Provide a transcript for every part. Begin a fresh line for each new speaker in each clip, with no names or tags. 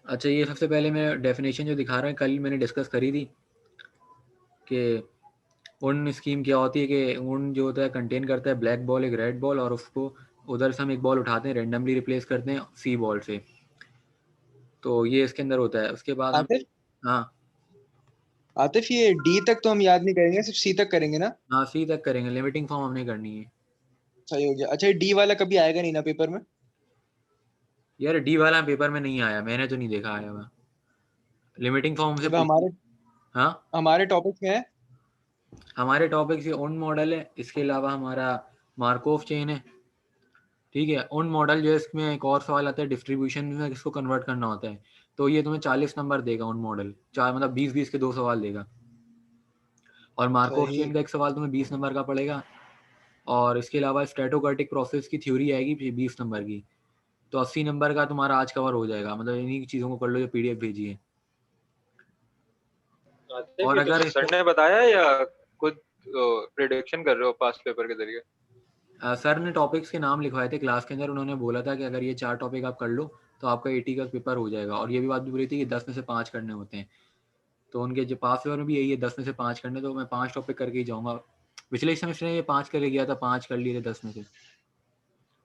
अच्छा, ये सबसे पहले मैं डेफिनेशन जो दिखा रहा हूँ कल मैंने डिस्कस करी थी कि उन स्कीम क्या होती है कि उन जो होता है कंटेन करता है ब्लैक बॉल एक रेड बॉल, और उसको उधर से हम एक बॉल उठाते हैं रेंडमली रिप्लेस करते हैं सी बॉल से, तो ये इसके अंदर होता है। उसके बाद हम
आतिफ
हाँ
आतिफ ये डी तक तो हम याद नहीं करेंगे, सिर्फ सी तक करेंगे ना?
हाँ सी तक करेंगे, लिमिटिंग फॉर्म हमने करनी है।
सही हो गया। अच्छा, ये डी वाला कभी आएगा नहीं ना पेपर में?
यार डी वाला पेपर में नहीं आया, मैंने तो नहीं देखा आया हुआ, लिमिटिंग फॉर्म से
जब
पूछती।
हमारे
हाँ
हमारे टॉपिक में है।
हमारे टॉपिक से ओन मॉडल है, इसके अलावा हमारा मार्कोव चेन है। ठीक है, ओन मॉडल जो है इसमें एक और सवाल आता है डिस्ट्रीब्यूशन में किसको कन्वर्ट करना होता है, तो ये तुम्हें 40 नंबर देगा ओन मॉडल, चार मतलब 20-20 के 2 सवाल देगा। और मार्कोव
सही।
चेन का एक सवाल तुम्हें 20 नंबर का पड़ेगा। और इसके अलावा स्ट्रेटोकार्टिक प्रोसेस की थ्योरी आएगी 20 नंबर की, तो 80 नंबर का तुम्हारा आज कवर हो जाएगा, मतलब इन्हीं चीज़ों को कर लो जो पीडीएफ भेजी है।
आतिफ,
और
ये
अगर
तुमसे सर ने बताया या खुद प्रिडिक्शन कर रहे हो पास्ट पेपर के जरिए?
सर ने टॉपिक्स के नाम लिखवाए थे क्लास के अंदर, उन्होंने बोला था कि अगर ये 4 टॉपिक आप कर लो तो आपका 80 का पेपर हो जाएगा, और ये भी बात भी बोली थी कि 10 में से 5 करने होते हैं, तो उनके जो पास पेपर में भी यही है 10 में से 5 करने, तो मैं 5 टॉपिक करके ही जाऊँगा। पिछले सेमेस्टर में ये 5 करके गया था, 5 कर लिए थे 10 में से,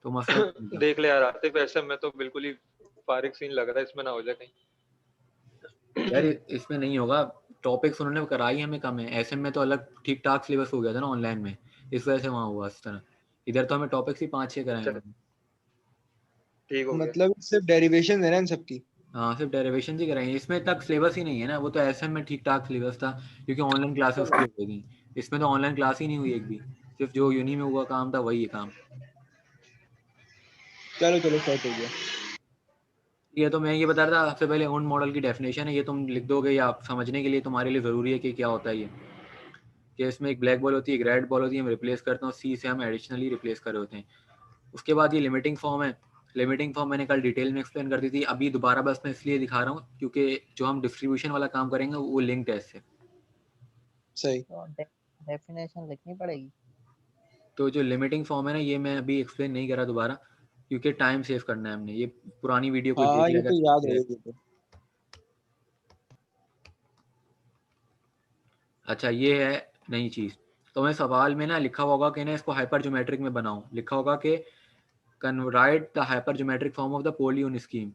तो मसला नहीं था।
देख ले यार आतिफ, ऐसे में तो बिल्कुल ही फारिग सीन लग रहा है, इसमें ना हो जाए कहीं।
यार इसमें नहीं होगा, टॉपिक्स उन्होंने कराई हमें कम है, ऐसे में तो अलग ठीक ठाक सिलेबस हो गया था ना ऑनलाइन में, इस वजह से वहाँ हुआ इस तरह। इधर तो हमें टॉपिक्स ही 5-6 कराए
चल,
उन्होंने।
ठीक हो गया।
मतलब सिर्फ डेरिवेशन है ना इन सबकी?
हाँ सिर्फ डेरिवेशन ही कराएंगे, इसमें तक सिलेबस ही नहीं है ना, वो तो ऐसे में ठीक ठाक सिलेबस था क्योंकि ऑनलाइन क्लासेस उसकी हो गई। इसमें तो ऑनलाइन क्लास ही नहीं हुई एक भी, सिर्फ जो यूनी में हुआ काम था वही है काम।
चलो चलो, सेट हो गया।
ये तो मैं ये बता रहा था सबसे पहले ओन मॉडल की डेफिनेशन है, ये तुम लिख दोगे या आप समझने के लिए तुम्हारे लिए ज़रूरी है कि क्या होता है ये, कि इसमें एक ब्लैक बॉल होती है एक रेड बॉल होती है, हम रिप्लेस करते हैं सी से हम एडिशनली रिप्लेस कर रहे होते हैं। उसके बाद ये लिमिटिंग फॉर्म है, लिमिटिंग फॉर्म मैंने कल डिटेल में एक्सप्लेन कर दी थी, अभी दोबारा बस मैं इसलिए दिखा रहा हूँ क्योंकि जो हम डिस्ट्रीब्यूशन वाला काम करेंगे वो लिंक्ड है इससे।
सही।
तो डेफिनेशन लिखनी पड़ेगी।
तो जो लिमिटिंग फॉर्म है ना ये मैं अभी एक्सप्लेन नहीं करा दोबारा, क्योंकि टाइम सेव करना है हमने, ये पुरानी वीडियो कोई
हाँ,
देख
ये
लेगा
तो याद
तो।
रहेगी तो।
अच्छा ये है नई चीज़, तो मैं सवाल में ना लिखा होगा कि ना इसको हाइपर ज्योमेट्रिक में बनाऊं, लिखा होगा कि right the hypergeometric form of the Polya scheme.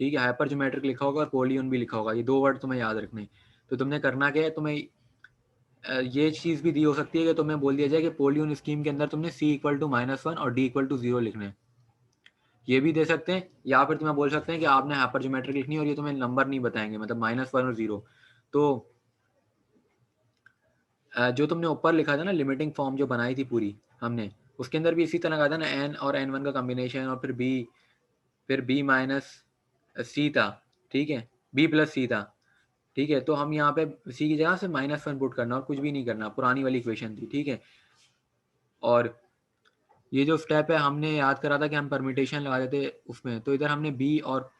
ठीक है, हाइपर ज्योमेट्रिक लिखा होगा और पोलियन भी लिखा होगा, ये 2 वर्ड तुम्हें याद रखने। तो तुमने करना क्या है, तुम्हें ये चीज़ भी दी हो सकती है कि तुम्हें बोल दिया जाए कि पोलियन स्कीम के अंदर तुमने c इक्वल टू -1 और d इक्वल टू 0 लिखना है, ये भी दे सकते हैं, या फिर तुम्हें बोल सकते हैं कि आपने हाइपर ज्योमेट्रिक लिखनी है और ये तुम्हें नंबर नहीं बताएंगे, मतलब -1 और 0। तो जो तुमने ऊपर लिखा था ना लिमिटिंग फॉर्म जो बनाई थी पूरी हमने, उसके अंदर भी इसी तरह का था ना n और n1 का कॉम्बिनेशन और फिर b माइनस सी था। ठीक है, b प्लस सी था। ठीक है, तो हम यहाँ पे सी की जगह से -1 पुट करना और कुछ भी नहीं करना, पुरानी वाली इक्वेशन थी। ठीक है, और ये जो स्टेप है हमने याद करा था कि हम परमिटेशन लगा देते उसमें, तो इधर हमने बी और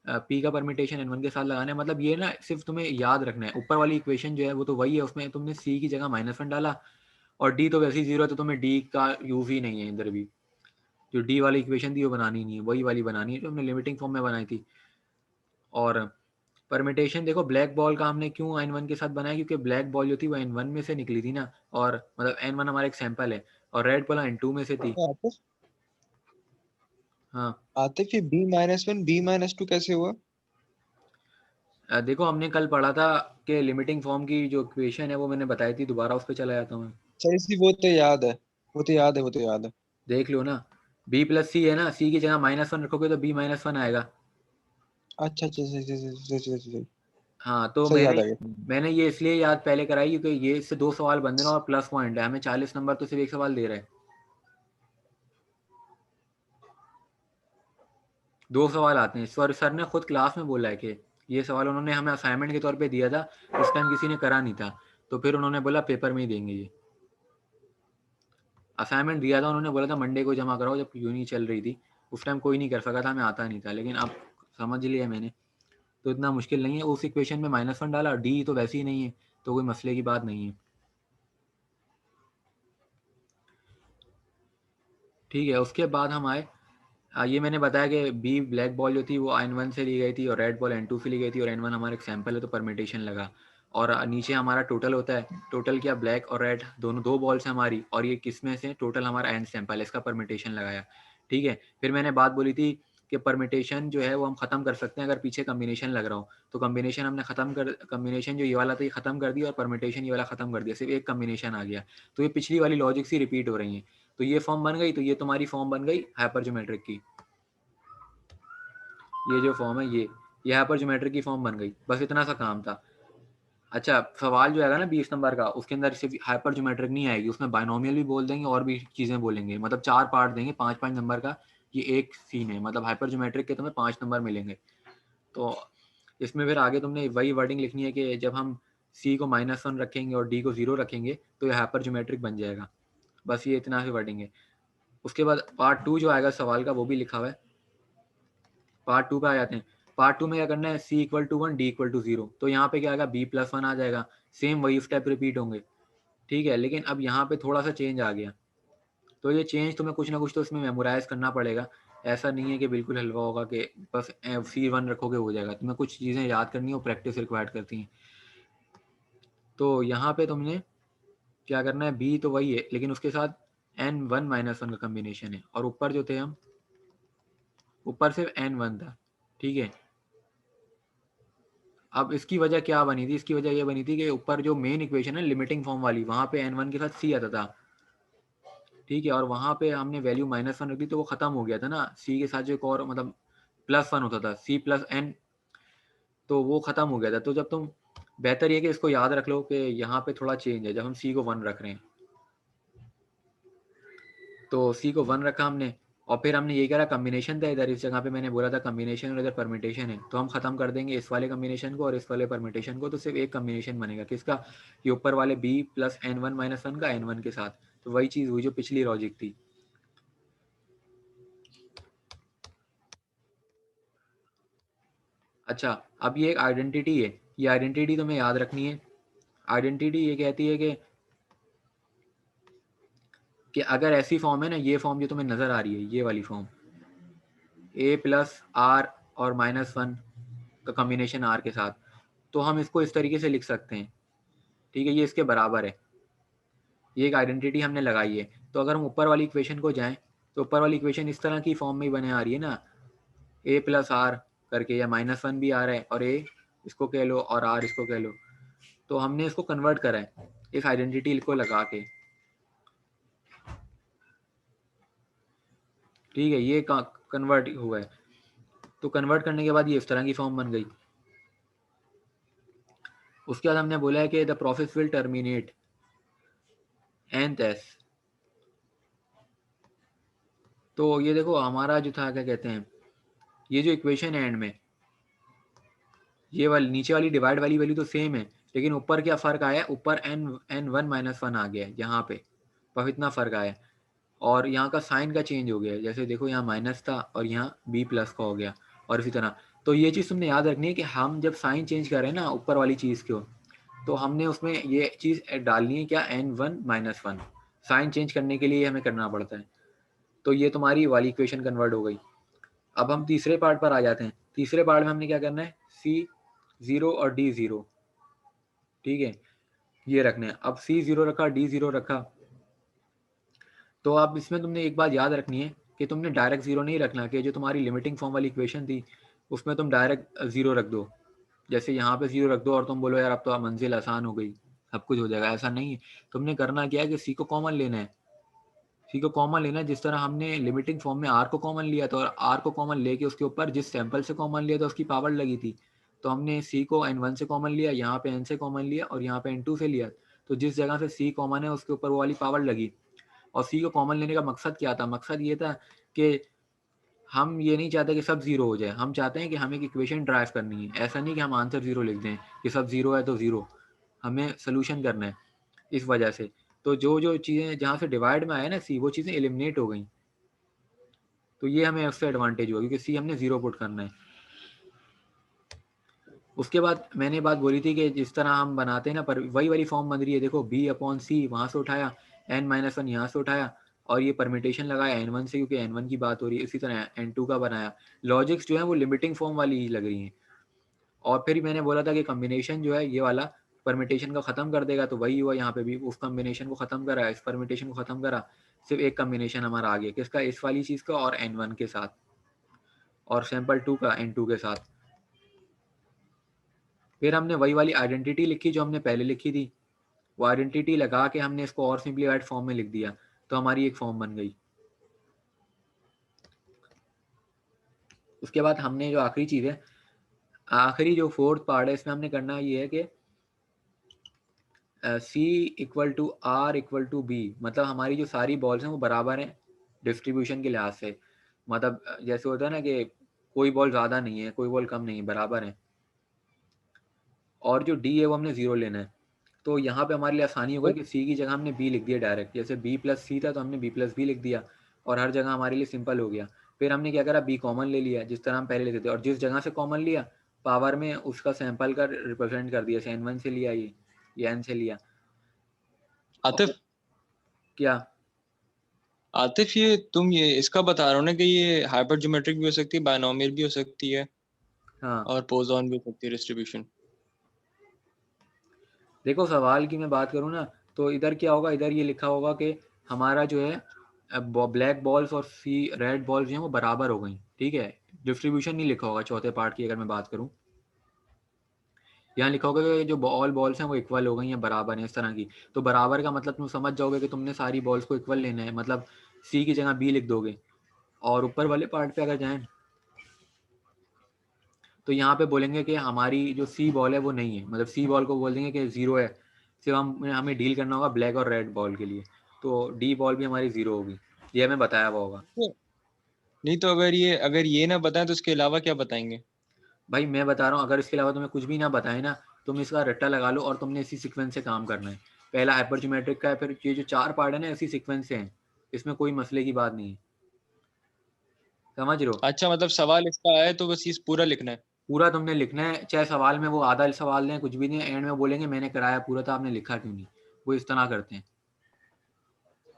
पी का परमिटेशन एन1 के साथ लगाना है, मतलब ये ना सिर्फ तुम्हें याद रखना है, ऊपर वाली इक्वेशन जो है वो तो वही है, उसमें तुमने सी की जगह -1 डाला और डी तो वैसे ही 0 है, तो तुम्हें डी का यूज ही नहीं है इधर भी, जो डी वाली इक्वेशन थी वो बनानी नहीं है, वही वाली बनानी है जो हमने लिमिटिंग फॉर्म में बनाई थी। और परमिटेशन देखो ब्लैक बॉल का हमने क्यों n1 के साथ बनाया, क्योंकि ब्लैक बॉल जो थी वो n1 में से निकली थी ना, और मतलब n1 हमारा एक सैंपल है और रेड बॉल n2 में से थी।
आतिफ
हाँ
आतिफ, ये B-1 B-2 कैसे हुआ?
देखो हमने कल पढ़ा था कि लिमिटिंग फॉर्म की जो इक्वेशन है वो मैंने बताई थी, दोबारा उस पर चला जाता हूँ मैं।
सही सी, वो तो याद है, वो तो याद है, वो तो याद है।
देख लो ना, b प्लस सी है ना, c की जगह -1 रखोगे तो b-1 आएगा।
अच्छा अच्छा, सही सही सही सही सही सही।
हाँ तो
सही
मैंने
याद आ गया।
मैंने ये इसलिए याद पहले कराई क्योंकि ये इससे 2 सवाल बन रहे हैं और प्लस पॉइंट है, हमें 40 नंबर तो सिर्फ एक सवाल दे रहे हैं, 2 सवाल आते हैं। सर ने खुद क्लास में बोला है कि ये सवाल उन्होंने हमें असाइनमेंट के तौर पे दिया था, उस टाइम किसी ने करा नहीं था, तो फिर उन्होंने बोला पेपर में ही देंगे ये। असाइनमेंट दिया था उन्होंने, बोला था मंडे को जमा कराओ, जब यूनी चल रही थी उस टाइम कोई नहीं कर सका था, मैं आता नहीं था, लेकिन अब समझ लिया मैंने, तो इतना मुश्किल नहीं है। उस इक्वेशन में -1 डाला, डी तो वैसे ही नहीं है, तो कोई मसले की बात नहीं है। ठीक है, उसके बाद हम आए ये मैंने बताया कि बी ब्लैक बॉल जो थी वो n1 से ली गई थी और रेड बॉल n2 से ली गई थी और n1 हमारा एक सैंपल है तो परमिटेशन लगा। और नीचे हमारा टोटल होता है, टोटल क्या ब्लैक और रेड दोनों 2 बॉल्स हैं हमारी और ये किसमें से टोटल हमारा n सैंपल है, इसका परमिटेशन लगाया। ठीक है, फिर मैंने बात बोली थी कि परमिटेशन जो है वो हम ख़त्म कर सकते हैं अगर पीछे कॉम्बिनेशन लग रहा हो। तो कॉम्बिनेशन हमने कॉम्बिनेशन जो ये वाला था ये ख़त्म कर दिया और परमिटेशन ये वाला ख़त्म कर दिया, सिर्फ एक कॉम्बिनेशन आ गया। तो ये पिछली वाली लॉजिक सी रिपीट हो रही है। तो ये फॉर्म बन गई, तो ये तुम्हारी फॉर्म बन गई हाइपरज्योमेट्रिक की। ये जो फॉर्म है ये हाइपरज्योमेट्रिक की फॉर्म बन गई। बस इतना सा काम था। अच्छा, सवाल जो आएगा ना 20 नंबर का, उसके अंदर सिर्फ हाइपरज्योमेट्रिक नहीं आएगी, उसमें बायनोमियल भी बोल देंगे और भी चीज़ें बोलेंगे। मतलब 4 पार्ट देंगे 5-5 नंबर का, ये एक सीन है। मतलब हाइपरज्योमेट्रिक के तुम्हें 5 नंबर मिलेंगे। तो इसमें फिर आगे तुमने वही वर्डिंग लिखनी है कि जब हम c को -1 रखेंगे और d को 0 रखेंगे तो ये हाइपरज्योमेट्रिक बन जाएगा। बस ये इतना सी वर्डिंग है। उसके बाद पार्ट 2 जो आएगा सवाल का वो भी लिखा हुआ है। पार्ट 2 पे आ जाते हैं। पार्ट 2 में क्या करना है, c = 1 d = 0। तो यहाँ पे क्या आएगा, b+1 आ जाएगा। सेम वही स्टेप रिपीट होंगे। ठीक है, लेकिन अब यहाँ पे थोड़ा सा चेंज आ गया। तो ये चेंज तुम्हें कुछ ना कुछ तो इसमें मेमोराइज करना पड़ेगा। ऐसा नहीं है कि बिल्कुल हलवा होगा कि बस c1 रखोगे हो जाएगा। तुम्हें कुछ चीज़ें याद करनी है, वो प्रैक्टिस रिक्वायर्ड करती हैं। तो यहाँ पे तुमने क्या करना है, b तो वही है लेकिन उसके साथ n1 - 1 का कॉम्बिनेशन है और ऊपर जो थे हम, ऊपर सिर्फ n1 था। ठीक है, अब इसकी वजह क्या बनी थी, इसकी वजह ये बनी थी कि ऊपर जो मेन इक्वेशन है लिमिटिंग फॉर्म वाली, वहाँ पे n1 के साथ c आता था। ठीक है, और वहाँ पे हमने वैल्यू -1 रख दी तो वो ख़त्म हो गया था ना। c के साथ जो एक और मतलब +1 होता था, c + n, तो वो ख़त्म हो गया था। तो जब तुम, बेहतर ये कि इसको याद रख लो कि यहाँ पे थोड़ा चेंज है। जब हम c को 1 रख रहे हैं तो c को 1 रखा हमने और फिर हमने ये करा कॉम्बिनेशन था इधर, इस जगह पे मैंने बोला था कॉम्बिनेशन और इधर परमिटेशन है। तो हम ख़त्म कर देंगे इस वाले कॉम्बिनेशन को और इस वाले परमिटेशन को, तो सिर्फ एक कॉम्बिनेशन बनेगा किसका, ये ऊपर वाले b + n1 - 1 का n1 के साथ। तो वही चीज़ हुई जो पिछली लॉजिक थी। अच्छा, अब ये एक आइडेंटिटी है, ये आइडेंटिटी तुम्हें याद रखनी है। आइडेंटिटी ये कहती है कि अगर ऐसी फॉर्म है ना, ये फॉर्म जो तुम्हें नज़र आ रही है, ये वाली फॉर्म a + r और -1 का कॉम्बिनेशन r के साथ, तो हम इसको इस तरीके से लिख सकते हैं। ठीक है, ये इसके बराबर है। ये एक आइडेंटिटी हमने लगाई है। तो अगर हम ऊपर वाली इक्वेशन को जाएँ, तो ऊपर वाली इक्वेशन इस तरह की फॉर्म में ही बने आ रही है ना, a + r करके, या -1 भी आ रहा है और a इसको कह लो और r इसको कह लो। तो हमने इसको कन्वर्ट करा है इस आइडेंटिटी को लगा के। ठीक है, ये कन्वर्ट हुआ है। तो कन्वर्ट करने के बाद ये इस तरह की फॉर्म बन गई। उसके बाद हमने बोला है कि the process will terminate nth s। तो ये देखो हमारा जो था, क्या कहते हैं, ये जो इक्वेशन है एंड में, ये वाली नीचे वाली डिवाइड वाली वैल्यू तो सेम है, लेकिन ऊपर क्या फ़र्क आया, ऊपर n1 - 1 आ गया है यहाँ पे, बस इतना फ़र्क आया। और यहाँ का साइन का चेंज हो गया है। जैसे देखो यहाँ माइनस था और यहाँ b+ का हो गया और इसी तरह। तो ये चीज़ तुमने याद रखनी है कि हम जब साइन चेंज कर रहे हैं ना ऊपर वाली चीज़ को, तो हमने उसमें ये चीज़ डालनी है क्या, n1 - 1 साइन चेंज करने के लिए हमें करना पड़ता है। तो ये तुम्हारी वाली इक्वेशन कन्वर्ट हो गई। अब हम तीसरे पार्ट पर आ जाते हैं। तीसरे पार्ट में हमने क्या करना है, c0 और d0, ठीक है, ये रखने हैं। अब c0 रखा, d0 रखा, तो अब इसमें तुमने एक बात याद रखनी है कि तुमने डायरेक्ट 0 नहीं रखना, कि जो तुम्हारी लिमिटिंग फॉर्म वाली इक्वेशन थी उसमें तुम डायरेक्ट 0 रख दो। जैसे यहाँ पे 0 रख दो और तुम बोलो यार अब तो मंजिल आसान हो गई, सब कुछ हो जाएगा, ऐसा नहीं है। तुमने करना क्या है कि c को कॉमन लेना है। c को कॉमन लेना है, जिस तरह हमने लिमिटिंग फॉर्म में r को कॉमन लिया था और r को कॉमन लेके उसके ऊपर जिस सैंपल से कॉमन लिया था उसकी पावर लगी थी। तो हमने c को n1 से कॉमन लिया, यहाँ पे n से कॉमन लिया और यहाँ पे n2 से लिया। तो जिस जगह से c कॉमन है उसके ऊपर वो वाली पावर लगी। और c को कॉमन लेने का मकसद क्या था, मकसद ये था कि हम ये नहीं चाहते कि सब 0 हो जाए, हम चाहते हैं कि हमें एक इक्वेशन ड्राइव करनी है। ऐसा नहीं कि हम आंसर 0 लिख दें कि सब 0 है तो 0, हमें सोल्यूशन करना है। इस वजह से तो जो चीज़ें जहाँ से डिवाइड में आया ना c, वो चीज़ें एलिमिनेट हो गई। तो ये हमें उससे एडवांटेज हुआ क्योंकि c हमने 0 पुट करना है। उसके बाद मैंने बात बोली थी कि जिस तरह हम बनाते हैं ना, पर वही वाली फॉर्म बन रही है। देखो b/c वहाँ से उठाया, n - 1 यहाँ से उठाया और ये परमिटेशन लगाया n1 से क्योंकि n1 की बात हो रही है, इसी तरह n2 का बनाया। लॉजिक्स जो है वो लिमिटिंग फॉर्म वाली ही लग रही हैं। और फिर मैंने बोला था कि कम्बिनेशन जो है ये वाला परमिटेशन का ख़त्म कर देगा, तो वही हुआ यहाँ पे भी, उस कम्बिनेशन को ख़त्म करा, इस परमिटेशन को ख़त्म करा, सिर्फ एक कम्बिनेशन हमारा आ गया, किसका, इस वाली चीज़ का और n1 के साथ, और सैम्पल 2 का n2 के साथ। फिर हमने वही वाली आइडेंटिटी लिखी जो हमने पहले लिखी थी, वो आइडेंटिटी लगा के हमने इसको और सिंप्लीफाइड फॉर्म में लिख दिया, तो हमारी एक फॉर्म बन गई। उसके बाद हमने जो आखिरी चीज़ है, आखिरी जो फोर्थ पार्ट है, इसमें हमने करना ये है कि C equal to R equal to B, मतलब हमारी जो सारी बॉल्स हैं वो बराबर हैं डिस्ट्रीब्यूशन के लिहाज से। मतलब जैसे होता है ना कि कोई बॉल ज़्यादा नहीं है, कोई बॉल कम नहीं है, बराबर है। और जो D है वो हमने 0 लेना है। तो यहाँ पे हमारे लिए आसानी होगा कि C की जगह हमने B लिख दिया डायरेक्ट, जैसे B प्लस C था तो हमने B प्लस B लिख दिया, और हर जगह हमारे लिए सिंपल हो गया। फिर हमने क्या करा, B कॉमन ले लिया जिस तरह हम पहले लेते थे, और जिस जगह से कॉमन लिया पावर में उसका सैंपल का रिप्रेजेंट कर दिया, जैसे n1 से लिया ये n से लिया।
आतिफ
क्या
आतिफ ये तुम ये इसका बता रहे हो ना कि ये हाइपर ज्योमेट्रिक भी हो सकती है, बायनोमियल भी हो सकती है,
हाँ,
और पोजॉन भी हो सकती है डिस्ट्रीब्यूशन।
देखो सवाल की मैं बात करूँ ना, तो इधर क्या होगा, इधर ये लिखा होगा कि हमारा जो है ब्लैक बॉल्स और रेड बॉल्स जो हैं वो बराबर हो गई, ठीक है। डिस्ट्रीब्यूशन नहीं लिखा होगा चौथे पार्ट की, अगर मैं बात करूँ यहाँ लिखा होगा कि जो ऑल बॉल्स हैं वो इक्वल हो गई हैं, बराबर हैं, इस तरह की। तो बराबर का मतलब तुम समझ जाओगे कि तुमने सारी बॉल्स को इक्वल लेना है, मतलब C की जगह B लिख दोगे। और ऊपर वाले पार्ट पे अगर जाएं तो यहाँ पे बोलेंगे कि हमारी जो C बॉल है वो नहीं है, मतलब C बॉल को बोल देंगे कि 0 है, सिर्फ हमें डील करना होगा ब्लैक और रेड बॉल के लिए, तो D बॉल भी हमारी 0 होगी, ये हमें बताया हुआ होगा।
नहीं तो अगर ये ना बताएं तो इसके अलावा क्या बताएंगे?
भाई मैं बता रहा हूँ, अगर इसके अलावा तुम्हें कुछ भी ना बताए ना, तुम इसका रट्टा लगा लो और तुमने इसी सीक्वेंस से काम करना है। पहला हाइपरज्योमेट्रिक का है, फिर ये जो 4 पार्ट है ना इसी सीक्वेंस से हैं, इसमें कोई मसले की बात नहीं है, समझ रहे हो।
अच्छा, मतलब सवाल इसका आया तो बस ये पूरा लिखना है।
पूरा तुमने लिखना है, चाहे सवाल में वो आधा सवाल दें, कुछ भी नहीं, एंड में बोलेंगे मैंने कराया पूरा था, आपने लिखा क्यों नहीं, वो इस तरह करते हैं।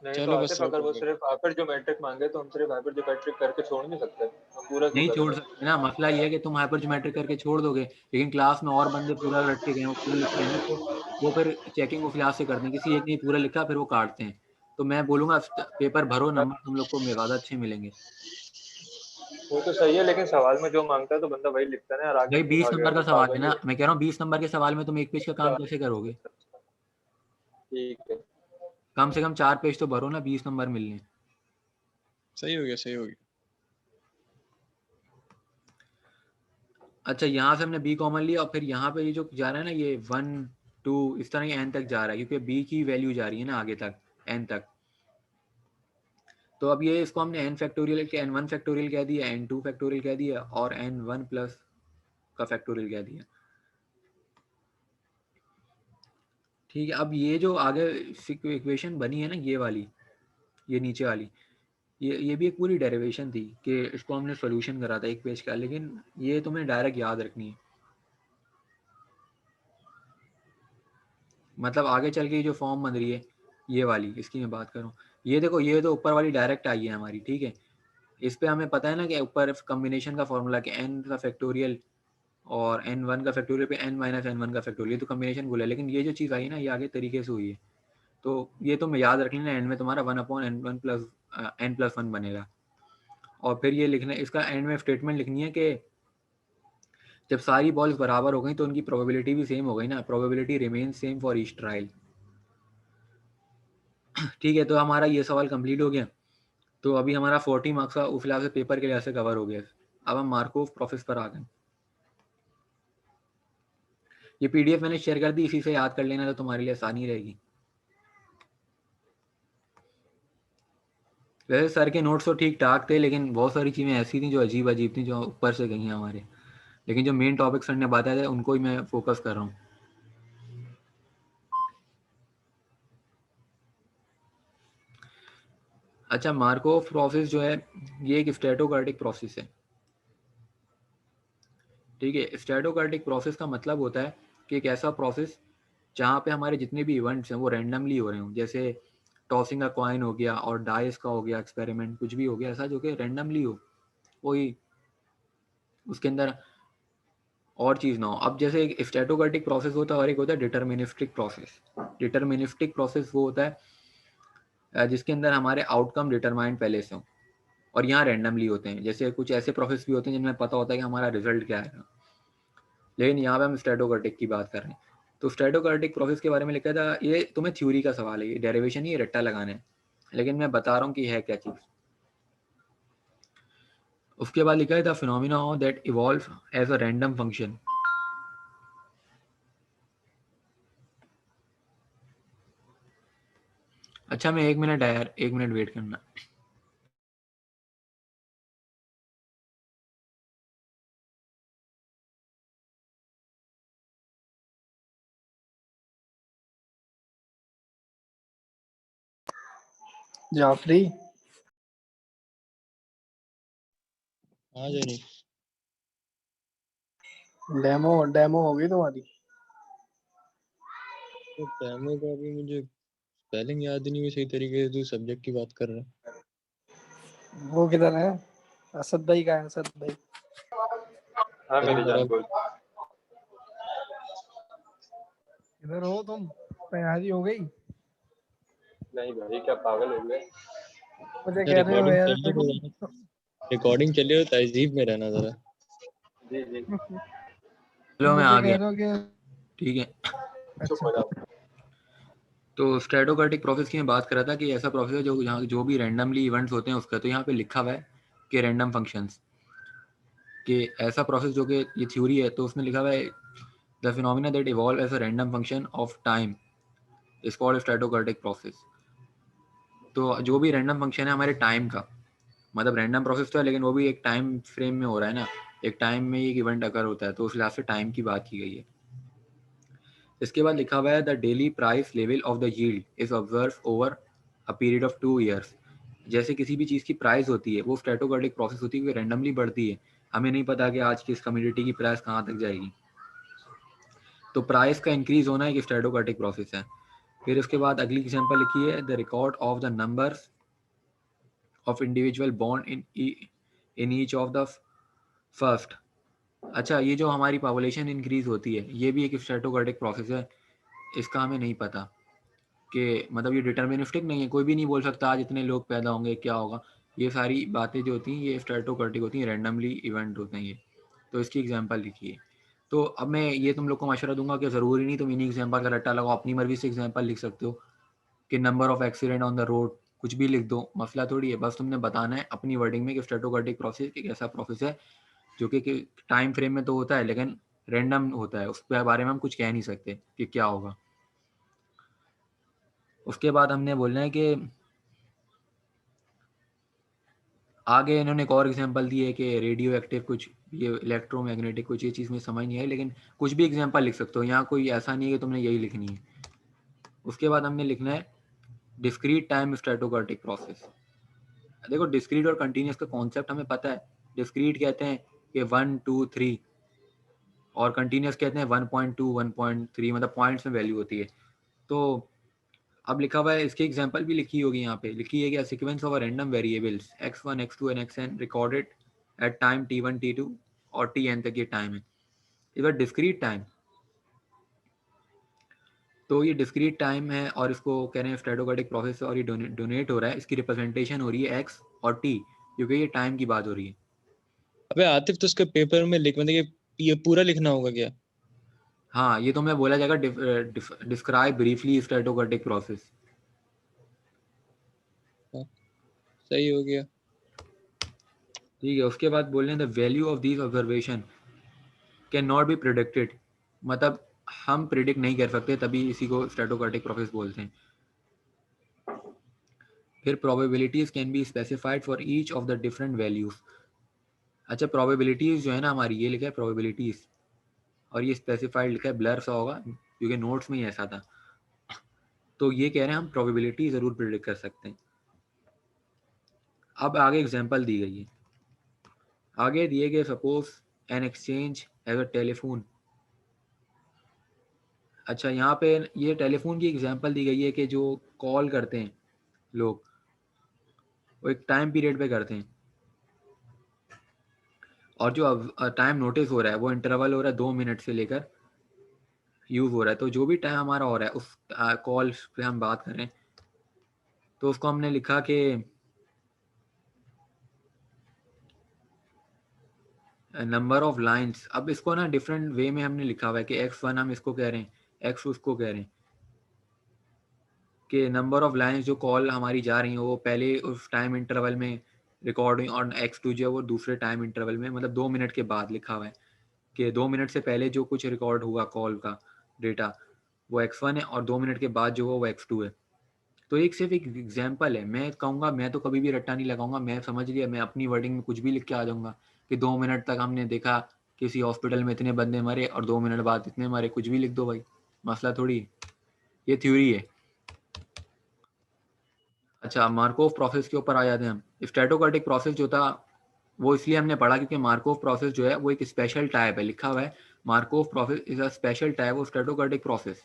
नहीं तो
चलो बस
आसिफ
सेट
अगर
हो
वो
गया।
सिर्फ हाइपर ज्योमेट्रिक मांगे तो हम सिर्फ हाइपर ज्योमेट्रिक करके छोड़ नहीं सकते, हम पूरा क्यों
नहीं
कर
छोड़
रहे हैं?
सकते ना, मसला ये है कि तुम हाइपरज्योमेट्रिक करके छोड़ दोगे, लेकिन क्लास में और बंदे पूरा रट के गए, वो पूरा लिख के हैं ना, तो वो फिर चेकिंग उस लिहाज से करते हैं, किसी एक ने पूरा लिखा फिर वो काटते हैं। तो मैं बोलूंगा पेपर भरो, नंबर तुम लोग को ज़्यादा अच्छे मिलेंगे।
वो तो सही है, लेकिन सवाल में जो मांगता है तो बंदा वही लिखता है ना यार, आगे
भाई 20
आगे
नंबर का
आगे
सवाल है
पागल ही
ना,
हो।
मैं कह रहा हूँ 20 नंबर के सवाल में तुम एक पेज का काम कैसे करोगे,
ठीक है।
कम से कम 4 पेज तो भरो ना, 20 नंबर मिलने।
सही हो गया, सही हो गया।
अच्छा, यहाँ से हमने B कॉमन लिया, और फिर यहाँ पे ये जो जा रहा है ना, ये 1 2 इस तरह ये n तक जा रहा है, क्योंकि B की वैल्यू जा रही है ना आगे तक, n तक। तो अब ये इसको हमने n फैक्टोरियल के n1 फैक्टोरियल कह दिया, n2 फैक्टोरियल कह दिया, और n1 प्लस का फैक्टोरियल कह दिया, ठीक है। अब ये जो आगे इक्वेशन बनी है ना, ये वाली, ये नीचे वाली, ये भी एक पूरी डेरिवेशन थी कि इसको हमने सॉल्यूशन करा था एक पेज का, लेकिन ये तुम्हें डायरेक्ट याद रखनी है। मतलब आगे चल के जो फॉर्म बन रही है ये वाली, इसकी मैं बात करूँ, ये देखो, ये तो ऊपर वाली डायरेक्ट आई है हमारी, ठीक है। इस पे हमें पता है ना कि ऊपर कम्बिनेशन का फॉर्मूला कि n का फैक्टोरियल और n1 का फैक्टोरियल पे n माइनस n1 का फैक्टोरियल, तो कम्बिनेशन बोला, लेकिन ये जो चीज़ आई है ना ये आगे तरीके से हुई है, तो ये तुम याद रख लेना, एंड में तुम्हारा 1/n1 प्लस n+1 बनेगा। और फिर ये लिखना, इसका एंड में स्टेटमेंट लिखनी है कि जब सारी बॉल्स बराबर हो गई तो उनकी प्रोबेबिलिटी भी सेम हो गई ना, probability remains same for each trial, ठीक है। तो हमारा ये सवाल कंप्लीट हो गया। तो अभी हमारा 40 मार्क्स का उस लिहाज से पेपर के लिहाज से कवर हो गया। अब हम मार्कोव प्रोसेस पर आ गए। ये पीडीएफ मैंने शेयर कर दी, इसी से याद कर लेना तो तुम्हारे लिए आसानी रहेगी। वैसे सर के नोट्स तो ठीक ठाक थे, लेकिन बहुत सारी चीज़ें ऐसी थी जो अजीब अजीब थी, जो ऊपर से गई हैं हमारे, लेकिन जो मेन टॉपिक सर ने बताए थे उनको ही मैं फोकस कर रहा हूँ। अच्छा, मार्कोव प्रोसेस जो है ये एक स्टैटोकार्टिक प्रोसेस है, ठीक है। स्टैटोकार्टिक प्रोसेस का मतलब होता है कि एक ऐसा प्रोसेस जहाँ पे हमारे जितने भी इवेंट्स हैं वो रैंडमली हो रहे हों, जैसे टॉसिंग अ कॉइन हो गया और डाइस का हो गया एक्सपेरिमेंट, कुछ भी हो गया ऐसा जो कि रैंडमली हो, कोई उसके अंदर और चीज़ ना हो। अब जैसे एक स्टैटोकार्टिक प्रोसेस होता है और एक होता है डिटर्मिनिस्टिक प्रोसेस। डिटर्मिनिस्टिक प्रोसेस वो होता है जिसके अंदर हमारे आउटकम डिटरमाइंड पहले से हो और यहाँ रैंडमली होते हैं। जैसे कुछ ऐसे प्रोसेस भी होते हैं जिनमें पता होता है कि हमारा रिजल्ट क्या आएगा, लेकिन यहाँ पे हम स्टैटोकार्टिक की बात कर रहे हैं। तो स्टैटोकार्टिक प्रोसेस के बारे में लिखा था, ये तुम्हें थ्योरी का सवाल है, ये डेरिवेशन ही ये रट्टा लगाना है, लेकिन मैं बता रहा हूँ कि है क्या चीज़। उसके बाद लिखा है the phenomena that evolve as a random function. अच्छा मैं 1 मिनट है यार, 1 मिनट वेट करना।
जाफरी
हाँ जनी,
डेमो डेमो होगी तुम्हारी।
तो डेमो का भी मुझे स्पेलिंग याद ही नहीं हुई सही तरीके से, तू सब्जेक्ट की बात कर रहा है।
वो किधर है? असद भाई का है, असद भाई।
हाँ
अरे
मेरी
मेरा
जान बोल।
किधर हो तुम? तैयारी हो गई?
नहीं भाई क्या पागल हो गए?
मुझे कह रहे हो
रिकॉर्डिंग
यार
चल रही है, रिकॉर्डिंग चल रही है, तहजीब में रहना जरा।
जी जी
चलो मैं
मुझे
आ
कह
गया,
रहे हो कि
ठीक है।
चुप हो
अच्छा
जाओ।
तो स्ट्रेटोकार्टिक प्रोसेस की मैं बात कर रहा था कि ऐसा प्रोसेस है जो यहाँ जो भी रैंडमली इवेंट्स होते हैं उसका, तो यहाँ पे लिखा हुआ है कि रैंडम फंक्शंस कि ऐसा प्रोसेस जो कि ये थ्योरी है, तो उसमें लिखा हुआ है the phenomena that evolve as a random function of time is called stochastic process. तो जो भी रैंडम फंक्शन है हमारे टाइम का, मतलब रैंडम प्रोसेस तो है लेकिन वो भी एक टाइम फ्रेम में हो रहा है ना, एक टाइम में एक इवेंट अकर होता है, तो उस लिहाज से टाइम की बात की गई है। इसके बाद लिखा हुआ है the daily price level of the yield is observe over a period of 2 years. जैसे किसी भी चीज़ की प्राइस होती है वो स्ट्रेटोकार्टिक प्रोसेस होती है, रैंडमली बढ़ती है, हमें नहीं पता कि आज की इस कम्युनिटी की प्राइस कहाँ तक जाएगी। तो प्राइस का इंक्रीज होना एक स्ट्रेटोकार्टिक प्रोसेस है। फिर उसके बाद अगली एग्जांपल लिखी है the record of the numbers of individual born in each of the first. अच्छा ये जो हमारी पॉपुलेशन इंक्रीज होती है ये भी एक स्ट्रेटोकार्टिक प्रोसेस है, इसका हमें नहीं पता कि मतलब ये डिटर्मिनिस्टिक नहीं है, कोई भी नहीं बोल सकता आज इतने लोग पैदा होंगे क्या होगा। ये सारी बातें जो होती हैं ये स्ट्रेटोकार्टिक होती हैं, रैंडमली इवेंट होते हैं ये। तो इसकी एग्जांपल लिखिए। तो अब मैं ये तुम लोग को मशवरा दूंगा कि ज़रूरी नहीं तुम इन्हीं एग्जांपल का रट्टा लगाओ, अपनी मर्जी से एग्जांपल लिख सकते हो कि number of accident on the road, कुछ भी लिख दो, मसला थोड़ी है। बस तुमने बताना है अपनी वर्डिंग में कि स्ट्रेटोकार्टिक प्रोसेस एक ऐसा प्रोसेस है जो कि टाइम फ्रेम में तो होता है लेकिन रैंडम होता है, उसके बारे में हम कुछ कह नहीं सकते कि क्या होगा। उसके बाद हमने बोलना है कि आगे इन्होंने एक और एग्जांपल दी है कि रेडियो एक्टिव कुछ, ये इलेक्ट्रोमैग्नेटिक कुछ, ये चीज़ में समझ नहीं आई लेकिन कुछ भी एग्जांपल लिख सकते हो, यहाँ कोई ऐसा नहीं है कि तुमने यही लिखनी है। उसके बाद हमने लिखना है डिस्क्रीट टाइम स्ट्रेटोकार्टिक प्रोसेस। देखो डिस्क्रीट और कंटिन्यूस का कॉन्सेप्ट हमें पता है। डिस्क्रीट कहते हैं कि 1 2 3 और कंटिन्यूस कहते हैं 1.2 1.3, मतलब पॉइंट्स में वैल्यू होती है। तो अब लिखा हुआ है, इसकी एग्जांपल भी लिखी होगी, यहाँ पे लिखी है कि sequence of random variables x1 x2 and xn recorded at time t1 t2 और tn तक ये टाइम है। इस बार डिस्क्रीट टाइम, तो ये डिस्क्रीट टाइम है और इसको कह रहे हैं स्ट्रेटोकार्टिक प्रोसेस और ये डोनेट हो रहा है, इसकी रिप्रेजेंटेशन हो रही है x और t क्योंकि ये टाइम की बात हो रही है।
अबे आतिफ, तो उसके पेपर में लिख, मतलब ये पूरा लिखना होगा क्या?
हाँ ये तो मैं बोला जाएगा डिस्क्राइब ब्रीफली स्ट्रेटोकार्टिक प्रोसेस।
हाँ, सही हो गया।
ठीक है। उसके बाद बोल रहे हैं the value of these observation can not be predicted, मतलब हम प्रिडिक्ट नहीं कर सकते, तभी इसी को स्ट्रेटोकार्टिक प्रोसेस बोलते हैं। फिर probabilities can be specified for each of the different values. अच्छा प्रोबेबिलिटीज जो है ना हमारी, ये लिखा है प्रोबेबिलिटीज और ये स्पेसिफाइड लिखा है, ब्लर सा होगा क्योंकि नोट्स में ही ऐसा था। तो ये कह रहे हैं हम प्रोबेबिलिटी जरूर प्रिडिक्ट कर सकते हैं। अब आगे एग्जांपल दी गई है, आगे दिए गए suppose an exchange as a telephone. अच्छा यहाँ पे ये टेलीफोन की एग्जांपल दी गई है कि जो कॉल करते हैं लोग, वो एक टाइम पीरियड पे करते हैं, और जो अब टाइम नोटिस हो रहा है वो इंटरवल हो रहा है 2 मिनट से लेकर यूज हो रहा है। तो जो भी टाइम हमारा हो रहा है उस कॉल पे हम बात करें तो उसको हमने लिखा कि नंबर ऑफ लाइंस। अब इसको ना डिफरेंट वे में हमने लिखा हुआ है कि x1 हम इसको कह रहे हैं, x उसको कह रहे हैं, कि नंबर ऑफ लाइंस जो कॉल हमारी जा रही हैं वो पहले उस टाइम इंटरवल में रिकॉर्ड हुई, और x2 जो है वो दूसरे टाइम इंटरवल में, मतलब 2 मिनट के बाद लिखा हुआ है कि 2 मिनट से पहले जो कुछ रिकॉर्ड हुआ कॉल का डेटा वो x1 है, और 2 मिनट के बाद जो वो x2 है। तो एक सिर्फ एक एग्जाम्पल है, मैं कहूँगा, मैं तो कभी भी रट्टा नहीं लगाऊंगा, मैं समझ लिया, मैं अपनी वर्डिंग में कुछ भी लिख के आ जाऊंगा कि 2 मिनट तक हमने देखा किसी हॉस्पिटल में इतने बंदे मरे और 2 मिनट बाद इतने मरे, कुछ भी लिख दो भाई, मसला थोड़ी है, ये थ्योरी है। अच्छा, मार्कोव प्रोसेस के ऊपर आ जाते हैं हम। स्टैटोकार्टिक प्रोसेस जो था वो इसलिए हमने पढ़ा क्योंकि मार्कोव प्रोसेस जो है वो एक स्पेशल टाइप है, लिखा हुआ है Markov process is a special type of stochastic process.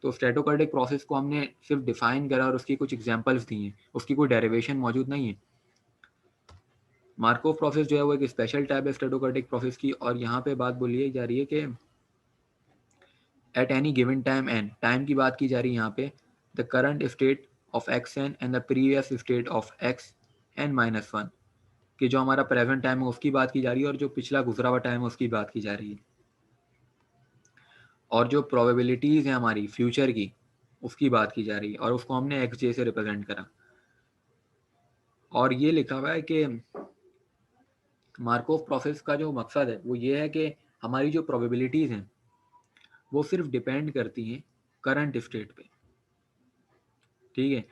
तो स्टैटोकार्टिक प्रोसेस को हमने सिर्फ डिफाइन करा और उसकी कुछ एग्जांपल्स दी हैं, उसकी कोई डेरिवेशन मौजूद नहीं है। मार्कोव प्रोसेस जो है वो एक स्पेशल टाइप है स्टैटोकार्टिक प्रोसेस की, और यहाँ पे बात बोली जा रही है कि at any given time N, time की बात की जा रही है यहाँ पे, the current state of X N and the previous state of X N minus one, कि जो हमारा प्रेजेंट टाइम है उसकी बात की जा रही है और जो पिछला गुजरा हुआ टाइम है उसकी बात की जा रही है, और जो प्रोबेबिलिटीज़ हैं हमारी फ्यूचर की उसकी बात की जा रही है, और उसको हमने एक्स जे से रिप्रेजेंट करा। और ये लिखा हुआ है कि मार्कोव प्रोसेस का जो मकसद है वो ये है कि हमारी जो प्रोबेबिलिटीज़ हैं वो सिर्फ डिपेंड करती हैं करंट स्टेट पे, ठीक है।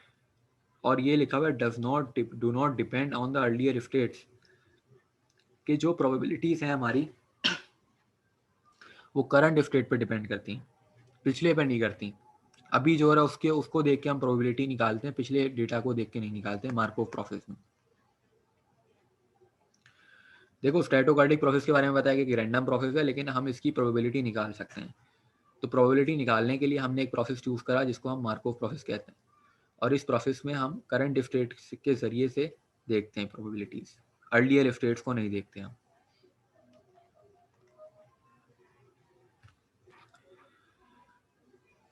और ये लिखा हुआ है do not depend on the earlier states, कि जो प्रोबेबिलिटीज़ हैं हमारी वो करंट स्टेट पे डिपेंड करती हैं, पिछले पे नहीं करती। अभी जो हो रहा है उसको देख के हम प्रोबेबिलिटी निकालते हैं, पिछले डेटा को देख के नहीं निकालते हैं मार्कोव प्रोसेस में। देखो, स्टैटोकार्टिक प्रोसेस के बारे में बताया कि रैंडम प्रोसेस है, लेकिन हम इसकी प्रोबेबिलिटी निकाल सकते हैं। तो प्रोबेबिलिटी निकालने के लिए हमने एक प्रोसेस चूज करा जिसको हम मार्कोव प्रोसेस कहते हैं, और इस प्रोसेस में हम करंट स्टेट के जरिए से देखते हैं प्रोबेबिलिटीज, अर्लियर स्टेट्स को नहीं देखते हम।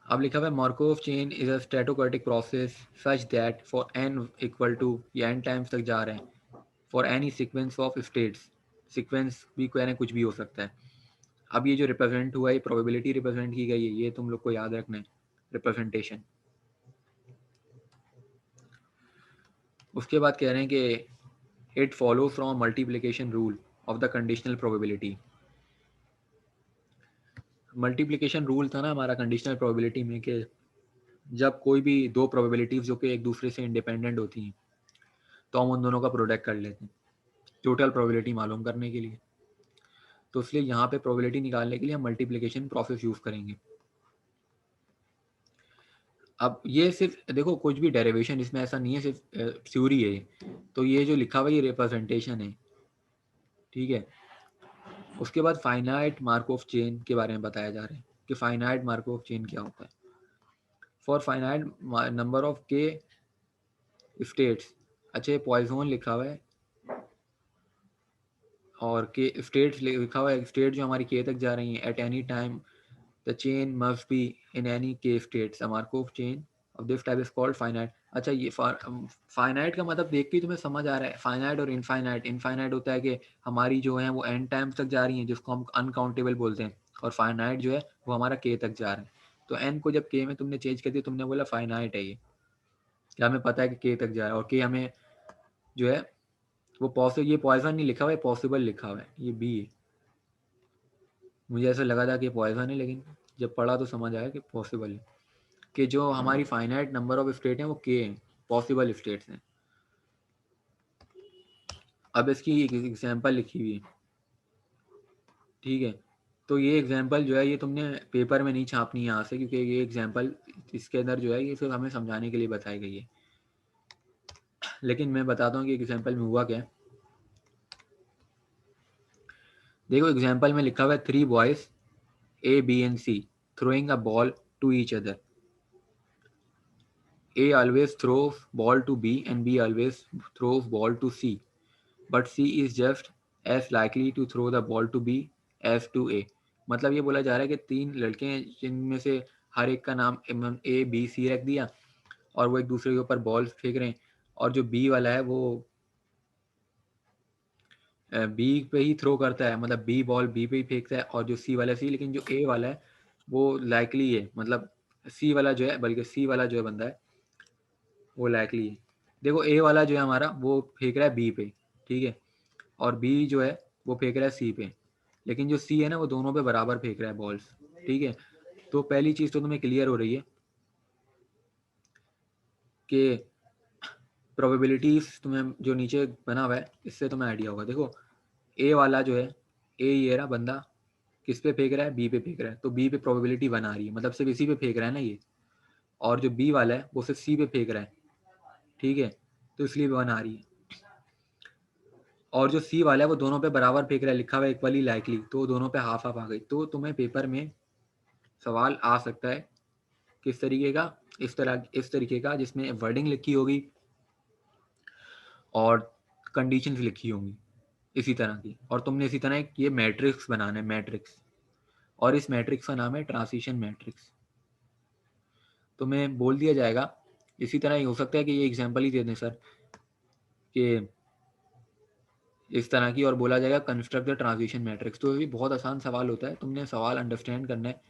अब लिखा हुआ है Markov chain is a stochastic process such that for n equal to, या n टाइम्स तक जा रहे हैं, for any sequence of states, sequence भी कह रहे हैं, कुछ भी हो सकता है। अब ये जो रिप्रेजेंट हुआ है प्रोबेबिलिटी रिप्रेजेंट की गई है, ये तुम लोग को याद रखना है, रिप्रेजेंटेशन। उसके बाद कह रहे हैं कि it follow from multiplication rule of the conditional probability. Multiplication rule था ना हमारा कंडीशनल प्रोबेबिलिटी में, कि जब कोई भी दो प्रोबेबिलिटीज जो कि एक दूसरे से इंडिपेंडेंट होती हैं तो हम उन दोनों का प्रोडक्ट कर लेते हैं टोटल प्रोबेबिलिटी मालूम करने के लिए। तो इसलिए यहाँ पे प्रोबेबिलिटी निकालने के लिए हम मल्टीप्लिकेशन प्रोसेस यूज करेंगे। अब ये सिर्फ देखो, कुछ भी डेरिवेशन इसमें ऐसा नहीं है, सिर्फ थ्योरी है। तो ये जो लिखा हुआ है ये रिप्रेजेंटेशन है, ठीक है। उसके बाद फाइनाइट मार्कोव चेन के बारे में बताया जा रहा है कि फाइनाइट मार्कोव चेन क्या होता है। फॉर फाइनाइट नंबर ऑफ के स्टेट्स, अच्छा पॉइजन लिखा हुआ है और के स्टेट्स लिखा हुआ है, स्टेट जो हमारी के तक जा रही हैं, at any time the chain must be in any K states, Markov chain of this type is called finite. अच्छा, ये फाइनाइट का मतलब देख के तुम्हें समझ आ रहा है, फाइनाइट और इनफाइनाइट। इनफाइनाइट होता है कि हमारी जो है वो एन टाइम्स तक जा रही हैं जिसको हम अनकाउंटेबल बोलते हैं, और फाइनाइट जो है वो हमारा के तक जा रहा है। तो एन को जब के में तुमने चेंज कर दिया, तुमने बोला फाइनाइट है ये, कि हमें पता है कि के तक जा रहा है, और के हमें जो है वो पॉसिबल, ये पॉइजन नहीं लिखा हुआ है, पॉसिबल लिखा हुआ है, ये बी है। मुझे ऐसा लगा था कि पॉइजन है, लेकिन जब पढ़ा तो समझ आया कि पॉसिबल है, कि जो हमारी फाइनाइट नंबर ऑफ स्टेट हैं वो के हैं, पॉसिबल स्टेट्स हैं। अब इसकी एक एग्जांपल लिखी हुई है, ठीक है। तो ये एग्जांपल जो है ये तुमने पेपर में नहीं छापनी यहाँ से, क्योंकि ये एग्जांपल इसके अंदर जो है ये सिर्फ हमें समझाने के लिए बताई गई है। लेकिन मैं बताता हूँ कि एग्जांपल में हुआ क्या है। देखो, एग्जांपल में लिखा हुआ है 3 boys A, B and C throwing a ball to each other। A always throws ball to B and B always throws ball to C, but C is just as likely to throw the ball to B as to A. मतलब ये बोला जा रहा है कि 3 लड़के हैं जिनमें से हर एक का नाम A B C रख दिया और वो एक दूसरे के ऊपर बॉल फेंक रहे हैं, और जो B वाला है वो बी पे ही थ्रो करता है, मतलब बी बॉल बी पे ही फेंकता है, और जो सी वाला सी, लेकिन जो ए वाला है वो लाइकली है, मतलब सी वाला जो है, बल्कि सी वाला जो है बंदा है वो लाइकली है। देखो ए वाला जो है हमारा वो फेंक रहा है बी पे, ठीक है, और बी जो है वो फेंक रहा है सी पे, लेकिन जो सी है ना वो दोनों पे बराबर फेंक रहा है बॉल्स, ठीक है। तो पहली चीज़ तो तुम्हें क्लियर हो रही है कि प्रोबेबिलिटीज तुम्हें जो नीचे बना हुआ है इससे तुम्हें आइडिया होगा। देखो ए वाला जो है, ए ये रहा बंदा किस पे फेंक रहा है, बी पे फेंक रहा है, तो बी पे प्रोबेबिलिटी 1 आ रही है, मतलब सिर्फ इसी पे फेंक रहा है ना ये, और जो बी वाला है वो सिर्फ सी पे फेंक रहा है, ठीक है, तो इसलिए 1 आ रही है। और जो सी वाला है वो दोनों पे बराबर फेंक रहा है, लिखा हुआ है इक्वली लाइकली, तो दोनों पे हाफ हाफ आ गई। तो तुम्हें पेपर में सवाल आ सकता है किस तरीके का, इस तरीके का जिसमें वर्डिंग लिखी होगी और कंडीशंस लिखी होंगी इसी तरह की, और तुमने इसी तरह एक ये मैट्रिक्स बनाना है, मैट्रिक्स, और इस मैट्रिक्स का नाम है ट्रांजिशन मैट्रिक्स। तुम्हें बोल दिया जाएगा इसी तरह ही, हो सकता है कि ये एग्जांपल ही दे दें सर कि इस तरह की, और बोला जाएगा कंस्ट्रक्ट द ट्रांजिशन मैट्रिक्स। तो ये भी बहुत आसान सवाल होता है, तुमने सवाल अंडरस्टैंड करना है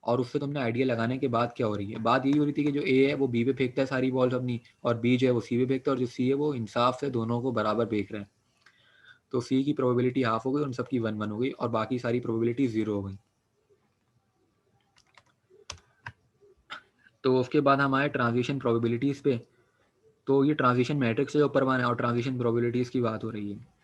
और उससे तुमने आइडिया लगाने के बाद क्या हो रही है। बात यही हो रही थी कि जो ए है वो बी पे फेंकता है सारी बॉल्स अपनी, और बी जो है वो सी पे फेंकता है, और जो सी है वो इंसाफ से दोनों को बराबर फेंक रहा है, तो सी की प्रोबेबिलिटी हाफ हो गई, उन सबकी 1-1 हो गई, और बाकी सारी प्रोबेबिलिटी 0 हो गई। तो उसके बाद हम आए ट्रांजिशन प्रोबेबिलिटीज़ पे। तो ये ट्रांजिशन मैट्रिक्स से ऊपर वन है और ट्रांजिशन प्रोबेबिलिटीज़ की बात हो रही है।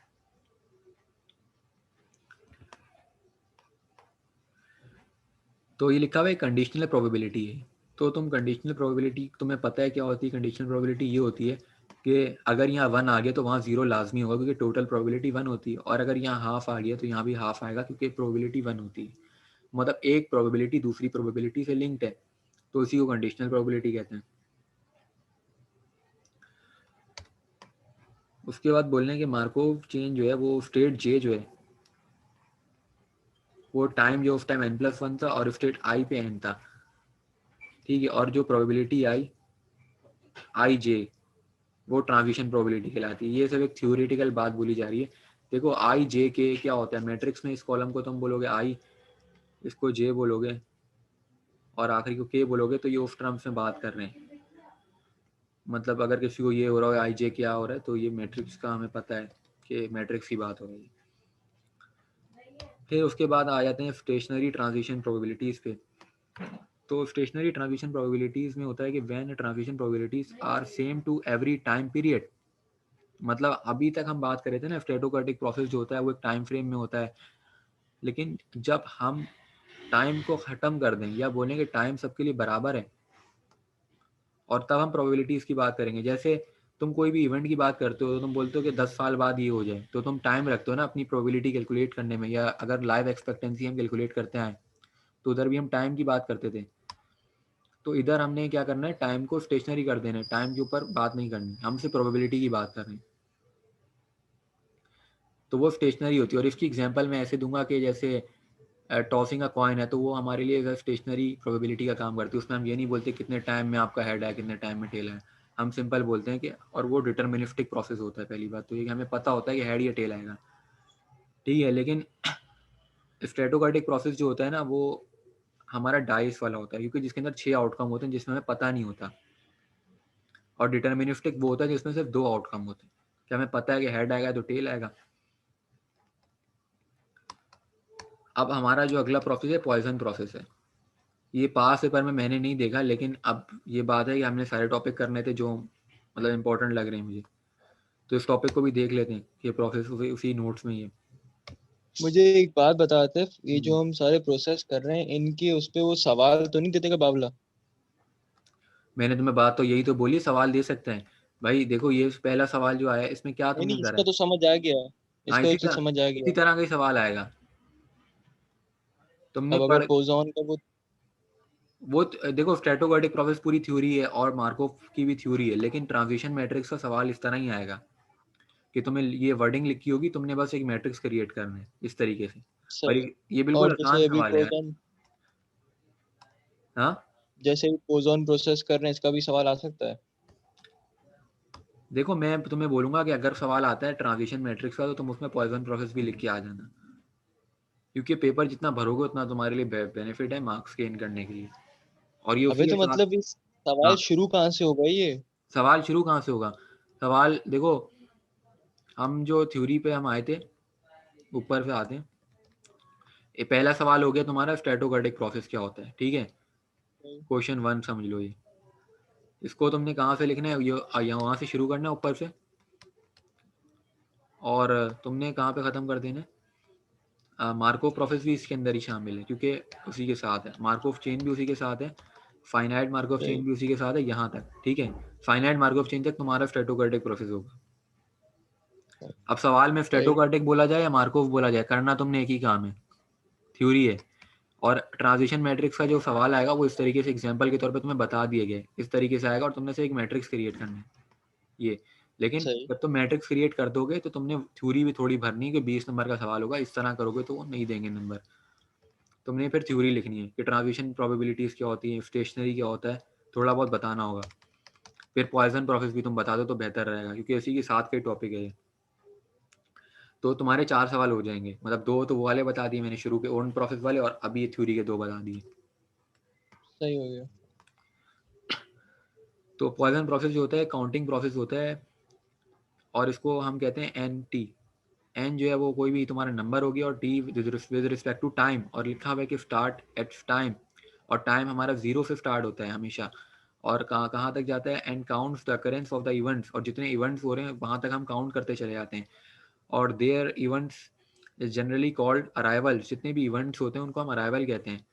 तो ये लिखा हुआ है कंडीशनल प्रोबेबिलिटी है। तो तुम कंडीशनल प्रोबेबिलिटी तुम्हें पता है क्या होती है? कंडीशनल प्रोबेबिलिटी ये होती है कि अगर यहाँ 1 आ गया तो वहाँ 0 लाजमी होगा, क्योंकि टोटल प्रोबेबिलिटी 1 होती है, और अगर यहाँ हाफ आ गया तो यहाँ भी हाफ आएगा, क्योंकि प्रोबेबिलिटी 1 होती है। मतलब एक प्रोबेबिलिटी दूसरी प्रोबेबिलिटी से लिंक्ड है, तो इसी को कंडीशनल प्रोबेबिलिटी कहते हैं। उसके बाद बोलने के मार्कोव चेन जो है वो स्टेट जे जो है वो टाइम जो उस टाइम n+1 था और स्टेट i पे n था, ठीक है, और जो प्रोबेबिलिटी आई जे वो ट्रांजिशन प्रोबेबिलिटी कहलाती है। ये सब एक थ्योरेटिकल बात बोली जा रही है। देखो आई जे के क्या होता है मैट्रिक्स में, इस कॉलम को तुम बोलोगे आई, इसको जे बोलोगे और आखिरी को के बोलोगे, तो ये उस टर्म्स में बात कर रहे हैं। मतलब अगर किसी को ये हो रहा है आई जे क्या हो रहा है, तो ये मैट्रिक्स का हमें पता है कि मैट्रिक्स की बात हो रही है। फिर उसके बाद आ जाते हैं स्टेशनरी ट्रांजिशन प्रोबेबिलिटीज़ पे। तो स्टेशनरी ट्रांजिशन प्रोबेबिलिटीज़ में होता है कि when transition probabilities are same to every time period. मतलब अभी तक हम बात कर रहे थे ना, स्टैटोकार्टिक प्रोसेस जो होता है वो एक टाइम फ्रेम में होता है, लेकिन जब हम टाइम को ख़त्म कर दें या बोलें कि टाइम सबके लिए बराबर है, और तब हम प्रोबेबिलिटीज़ की बात करेंगे। जैसे तुम कोई भी इवेंट की बात करते हो तो तुम बोलते हो कि 10 साल बाद ये हो जाए, तो तुम टाइम रखते हो ना अपनी प्रोबेबिलिटी कैलकुलेट करने में, या अगर लाइफ एक्सपेक्टेंसी हम कैलकुलेट करते हैं तो उधर भी हम टाइम की बात करते थे। तो इधर हमने क्या करना है, टाइम को स्टेशनरी कर देना है, टाइम के ऊपर बात नहीं करनी, हम सिर्फ प्रोबेबिलिटी की बात कर रहे हैं, तो वो स्टेशनरी होती है। और इसकी एग्जांपल मैं ऐसे दूंगा कि जैसे टॉसिंग अ कॉइन है, तो वो हमारे लिए स्टेशनरी प्रोबेबिलिटी का काम करती है। उसमें हम ये नहीं बोलते कितने टाइम में आपका हेड है, कितने टाइम में टेल है, हम सिंपल बोलते हैं कि, और वो डिटर्मिनिस्टिक प्रोसेस होता है। पहली बात तो ये कि हमें पता होता है कि हेड या टेल आएगा, ठीक है। लेकिन स्ट्रेटोकार्टिक प्रोसेस जो होता है ना वो हमारा डाइस वाला होता है, क्योंकि जिसके अंदर 6 आउटकम होते हैं जिसमें हमें पता नहीं होता, और डिटर्मिनिस्टिक वो होता है जिसमें सिर्फ 2 आउटकम होते हैं, कि हमें पता है कि हेड आएगा तो टेल आएगा। अब हमारा जो अगला प्रोसेस है पॉइजन प्रोसेस है। ये पास पेपर में मैंने नहीं देखा, लेकिन अब ये बात है कि हमने सारे टॉपिक करने थे जो मतलब इम्पोर्टेंट लग रहे हैं मुझे, तो इस टॉपिक को भी देख लेते हैं कि प्रोसेस उसी नोट्स में ही है।
मुझे एक बात बताते, ये जो हम सारे प्रोसेस कर रहे हैं इनके उस पे वो सवाल तो नहीं देते का बाबला?
मैंने तुम्हें बात तो यही तो बोली, सवाल दे सकते हैं भाई। देखो ये पहला सवाल जो आया इसमें क्या
नहीं
तुमने
नहीं,
करा
इसका
है?
तो समझ आ गया,
हाँ
इसका तो समझ आ
इसी
गया।
तरह का ही सवाल आएगा। तुमने
अब अगर
पढ़
बोसॉन का वो
वो देखो स्ट्रेटोकार्डिक प्रोसेस पूरी थ्योरी है और मार्कोव की भी थ्योरी है, लेकिन ट्रांजिशन मैट्रिक्स का सवाल इस तरह ही आएगा कि तुम्हें ये वर्डिंग लिखी होगी, तुमने बस एक मैट्रिक्स क्रिएट करना है इस तरीके से। और
सही।
ये बिल्कुल
और
आसान
जैसे अभी
सवाल है यार।
पोजन
हाँ
जैसे पोजन प्रोसेस कर रहे हैं, इसका भी सवाल आ सकता है।
देखो मैं तुम्हें बोलूंगा कि अगर सवाल आता है ट्रांजिशन मैट्रिक्स का तो तुम उसमें पॉइजन प्रोसेस भी लिख के आ जाना, क्योंकि पेपर जितना भरोगे उतना तुम्हारे लिए बेनिफिट है मार्क्स गेन करने के लिए। और ये उसी
अबे
के
तो
साथ।
मतलब इस सवाल
हाँ
शुरू कहाँ से होगा ये?
सवाल शुरू कहाँ से होगा? सवाल देखो, हम जो थ्योरी पे हम आए थे, ऊपर से आते हैं। ये पहला सवाल हो गया तुम्हारा स्ट्रेटोकार्डिक प्रोसेस क्या होता है, ठीक है, क्वेश्चन 1 समझ लो ये। इसको तुमने कहाँ से लिखना है, ये वहाँ से शुरू करना है ऊपर से, और तुमने कहाँ पे ख़त्म कर देना है। मार्कोव प्रोसेस भी इसके अंदर ही शामिल है क्योंकि उसी के साथ है, मार्कोव चेन भी उसी के साथ है, फाइनाइट मार्कोव
सही।
चेन भी उसी के साथ है यहाँ तक, ठीक है। फाइनाइट मार्कोव चेन तक तुम्हारा स्ट्रेटोकार्डिक प्रोसेस होगा। अब सवाल में
सही।
स्ट्रेटोकार्डिक बोला जाए या मार्कोव बोला जाए, करना तुमने एक ही काम है, थ्योरी है। और ट्रांजिशन मैट्रिक्स का जो सवाल आएगा वो इस तरीके से एग्जांपल के तौर पे तुम्हें बता दिए गए, इस तरीके से आएगा और तुमने से एक मैट्रिक्स क्रिएट करना है ये। लेकिन
सही।
जब तुम मैट्रिक्स क्रिएट कर दोगे तो तुमने थ्योरी भी थोड़ी भरनी है कि 20 नंबर का सवाल होगा, इस तरह करोगे तो वो नहीं देंगे नंबर। तुमने फिर थ्योरी लिखनी है कि ट्रांजिशन प्रोबेबिलिटीज क्या होती है, स्टेशनरी क्या होता है, थोड़ा बहुत बताना होगा। फिर पॉइजन प्रोसेस भी तुम बता दो तो बेहतर रहेगा क्योंकि इसी के साथ के टॉपिक है ये। तो तुम्हारे 4 सवाल हो जाएंगे, मतलब 2 तो वो वाले बता दिए मैंने शुरू के ओन प्रोसेस वाले, और अभी ये थ्योरी के 2 बता दिए।
सही हो गया।
तो पॉइजन प्रोसेस जो होता है काउंटिंग प्रोसेस होता है, और इसको हम कहते हैं एन टी। एन जो है वो कोई भी तुम्हारा नंबर होगी, और T with respect to time, और लिखा हुआ है कि स्टार्ट एट टाइम, और टाइम हमारा 0 से स्टार्ट होता है हमेशा, और कहाँ कहाँ तक जाता है, and counts the occurrence of the events, और जितने इवेंट्स हो रहे हैं वहाँ तक हम काउंट करते चले जाते हैं। और there events is generally called arrivals, जितने भी इवेंट्स होते हैं उनको हम अराइवल कहते हैं,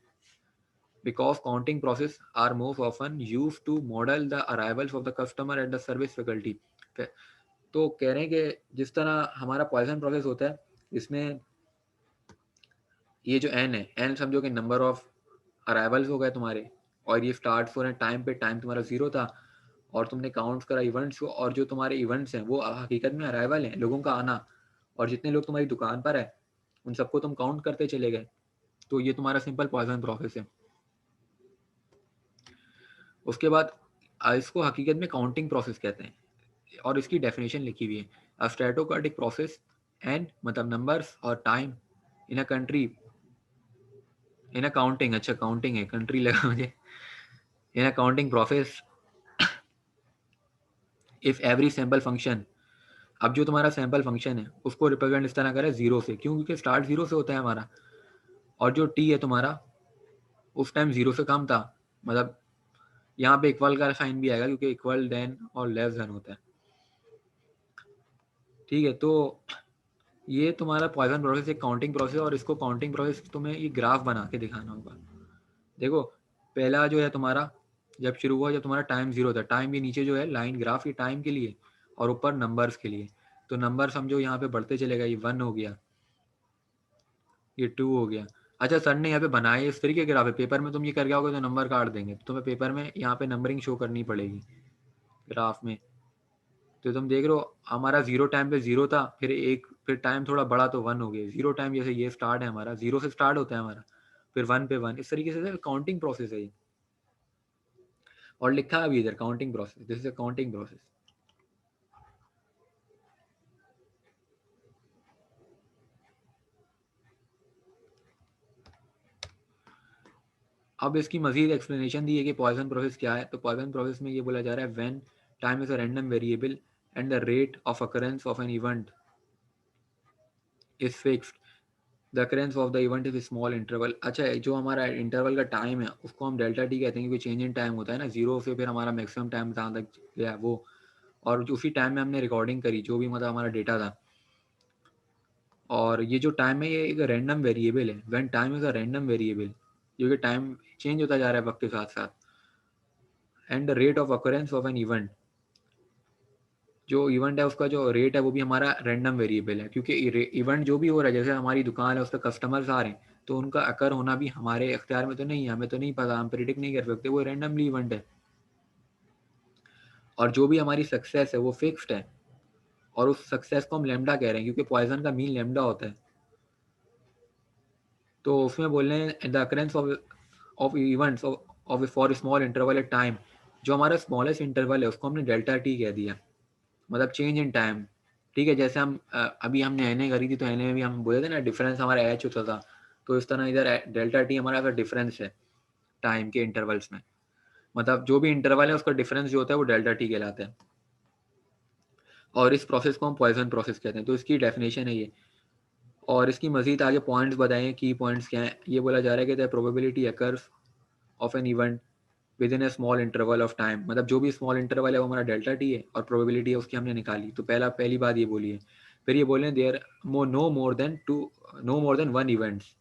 because counting process are most often use to model the arrivals of the customer at the service faculty. तो कह रहे हैं कि जिस तरह हमारा पॉइजन प्रोसेस होता है, इसमें ये जो एन है, एन समझो कि नंबर ऑफ अराइवल्स हो गए तुम्हारे, और ये स्टार्ट हो रहे हैं टाइम पे, टाइम तुम्हारा 0 था, और तुमने काउंट करा इवेंट्स को, और जो तुम्हारे इवेंट्स हैं वो हकीकत में अराइवल हैं, लोगों का आना, और जितने लोग तुम्हारी दुकान पर है उन सबको तुम काउंट करते चले गए। तो ये तुम्हारा सिंपल पॉइजन प्रोसेस है। उसके बाद इसको हकीकत में काउंटिंग प्रोसेस कहते हैं, और इसकी डेफिनेशन लिखी हुई है, अ स्ट्रेटोकार्डिक प्रोसेस एंड मतलब नंबर्स और time in a country in a counting, अच्छा काउंटिंग है, कंट्री लगा मुझे, in a counting process if every sample function. अब जो तुम्हारा सैंपल फंक्शन है उसको रिप्रेजेंट इस तरह करें 0 से, क्यों, क्योंकि स्टार्ट 0 से होता है हमारा, और जो टी है तुम्हारा उस टाइम 0 से कम था, मतलब यहाँ पे इक्वल का साइन भी आएगा क्योंकि इक्वल देन और लेस देन होता है, ठीक है। तो ये तुम्हारा पॉइजन प्रोसेस एक काउंटिंग प्रोसेस, और इसको काउंटिंग प्रोसेस तुम्हें ये ग्राफ बना के दिखाना होगा। देखो पहला जो है तुम्हारा जब शुरू हुआ, जब तुम्हारा टाइम 0 था, टाइम के नीचे जो है लाइन ग्राफ ये टाइम के लिए, और ऊपर नंबर्स के लिए। तो नंबर समझो यहाँ पे बढ़ते चलेगा, ये 1 हो गया, ये 2 हो गया। अच्छा सर ने यहाँ पे बनाए इस तरीके के ग्राफ है, पेपर में तुम ये करके आओगे तो नंबर काट देंगे, तो तुम्हें पेपर में यहाँ पे नंबरिंग शो करनी पड़ेगी ग्राफ में। तो तुम देख रहे हो हमारा 0 टाइम पे 0 था, फिर टाइम थोड़ा बड़ा तो 1 हो गया, 0 टाइम जैसे ये स्टार्ट है हमारा, 0 से स्टार्ट होता है हमारा, फिर 1 पे 1, इस तरीके से काउंटिंग प्रोसेस है ये। और लिखा है अभी इधर counting process, this is a counting process. अब इसकी मजीद एक्सप्लेनेशन दी है कि पॉइजन प्रोसेस क्या है। तो पॉइजन प्रोसेस में ये बोला जा रहा है when time is a random variable and the rate of occurrence of an event is fixed, the occurrence of the event is small interval. अच्छा जो हमारा इंटरवल का टाइम है उसको हम डेल्टा टी कहते हैं, क्योंकि चेंज इन टाइम होता है ना, 0 से फिर हमारा मैक्सिमम टाइम जहाँ तक गया वो, और उसी टाइम में हमने रिकॉर्डिंग करी जो भी मतलब हमारा डेटा था। और ये जो टाइम है ये एक रैंडम वेरिएबल है, when time is a random variable, जो कि टाइम चेंज होता जा रहा है वक्त के साथ साथ, and the rate of occurrence of an event, जो इवेंट है उसका जो रेट है वो भी हमारा रैंडम वेरिएबल है, क्योंकि इवेंट जो भी हो रहा है, जैसे हमारी दुकान है उस पर कस्टमर्स आ रहे हैं तो उनका अकर होना भी हमारे इख्तियार में तो नहीं है, हमें तो नहीं पता, हम प्रिडिक्ट नहीं कर सकते, वो रैंडमली इवेंट है। और जो भी हमारी सक्सेस है वो फिक्स्ड है, और उस सक्सेस को हम लैम्डा कह रहे हैं क्योंकि पॉइजन का मीन लैम्डा होता है। तो उसमें बोल रहे हैं the occurrence of events of for small interval at time, जो हमारा स्मॉलेस्ट इंटरवल है उसको हमने डेल्टा टी कह दिया, मतलब चेंज इन टाइम। ठीक है, जैसे हम अभी हमने एन ए करी थी तो एन ए में भी हम बोले थे ना डिफरेंस हमारा एच होता था, तो इस तरह इधर डेल्टा टी हमारा डिफरेंस है टाइम के इंटरवल्स में, मतलब जो भी इंटरवल है उसका डिफरेंस जो होता है वो डेल्टा टी कहलाता है, और इस प्रोसेस को हम पॉइजन प्रोसेस कहते हैं। तो इसकी डेफिनेशन है ये, और इसकी मजीद आगे पॉइंट्स बताएं, की पॉइंट्स क्या हैं। ये बोला जा रहा है कि the probability occurs of an event with in A small interval of time, मतलब जो भी स्मॉल इंटरवल है वो हमारा डेल्टा टी है, और प्रोबेबिलिटी है उसकी हमने निकाली। तो पहली बात ये बोली है। फिर ये बोले there no more than one events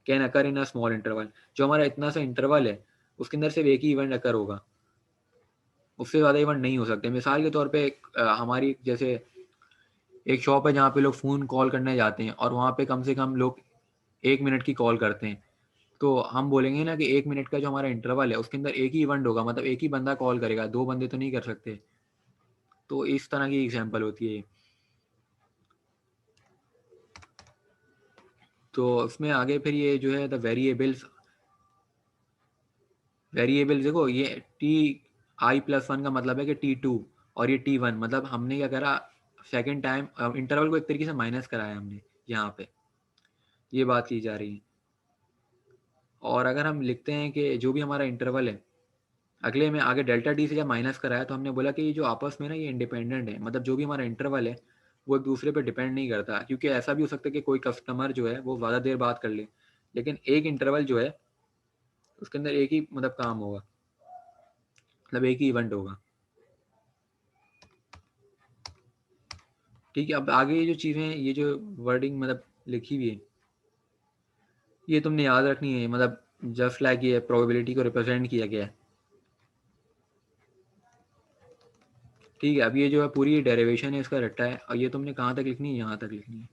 can occur in a small interval, जो हमारा इतना सा इंटरवल है उसके अंदर सिर्फ एक ही इवेंट अकर होगा, उससे ज़्यादा इवेंट नहीं हो सकते। मिसाल के तौर पे हमारी जैसे एक शॉप है जहाँ पे लोग फ़ोन कॉल करने जाते हैं, और वहाँ पे कम से कम लोग 1 मिनट की कॉल करते हैं, तो हम बोलेंगे ना कि 1 मिनट का जो हमारा इंटरवल है उसके अंदर एक ही इवेंट होगा, मतलब एक ही बंदा कॉल करेगा, 2 बंदे तो नहीं कर सकते। तो इस तरह की एग्जांपल होती है। तो उसमें आगे फिर ये जो है द वेरिएबल्स देखो, ये ti+1 का मतलब है कि t2, और ये t1, मतलब हमने क्या करा, सेकंड टाइम इंटरवल को एक तरीके से माइनस कराया हमने यहाँ पे, ये बात की जा रही है। और अगर हम लिखते हैं कि जो भी हमारा इंटरवल है, अगले में आगे डेल्टा टी से जब माइनस कराया तो हमने बोला कि ये जो आपस में ना ये इंडिपेंडेंट है, मतलब जो भी हमारा इंटरवल है वो एक दूसरे पे डिपेंड नहीं करता, क्योंकि ऐसा भी हो सकता है कि कोई कस्टमर जो है वो ज़्यादा देर बात कर ले, लेकिन एक इंटरवल जो है उसके अंदर एक ही मतलब काम होगा, मतलब एक ही इवेंट होगा। ठीक है, अब आगे ये जो चीज़ें, ये जो वर्डिंग मतलब लिखी हुई है, ये तुमने याद रखनी है, मतलब जस्ट लाइक ये प्रोबेबिलिटी को रिप्रेजेंट किया गया है। ठीक है, अब ये जो है पूरी डेरिवेशन है इसका रट्टा है, और ये तुमने कहाँ तक लिखनी है, यहाँ तक लिखनी है,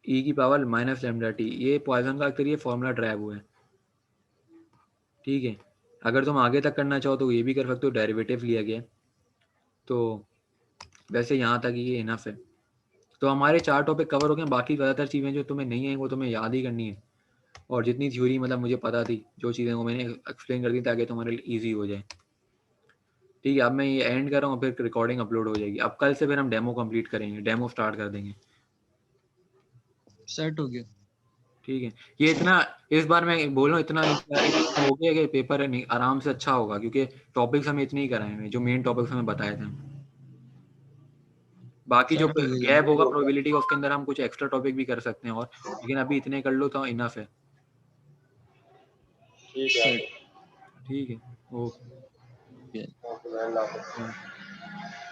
e की पावर माइनस लैम्डा टी, ये पॉइसन का अक्सर ये फॉर्मूला ड्राइव हुआ है। ठीक है, अगर तुम आगे तक करना चाहो तो ये भी कर सकते हो, डेरिवेटिव लिया गया, तो वैसे यहाँ तक ये इनफ है। तो हमारे 4 टॉपिक कवर हो गए, बाकी ज़्यादातर चीज़ें जो तुम्हें नहीं आई वो तुम्हें याद ही करनी है, और जितनी थ्योरी मतलब मुझे पता थी जो चीज़ें वो मैंने एक्सप्लेन कर दी ताकि तुम्हारे लिए ईजी हो जाए। ठीक है, अब मैं ये एंड कर रहा हूँ, फिर रिकॉर्डिंग अपलोड हो जाएगी। अब कल से फिर हम डेमो कंप्लीट करेंगे, डेमो स्टार्ट कर देंगे।
सेट हो गया।
ठीक है, ये इतना इस बार मैं बोल रहा हूँ, इतना हो गया कि पेपर आराम से अच्छा होगा, क्योंकि टॉपिक्स हमें इतने ही कराए हैं जो मेन टॉपिक्स हमें बताए थे। बाकी जो
सेट हो गया।
गैप होगा प्रोबेबिलिटी का उसके अंदर हम कुछ एक्स्ट्रा टॉपिक भी कर सकते हैं, और लेकिन अभी इतने कर लो तो इनफ है।
ठीक है।
ठीक है, ओके।
Yeah.
ओके, अल्लाह हाफ़िज़।
बाय।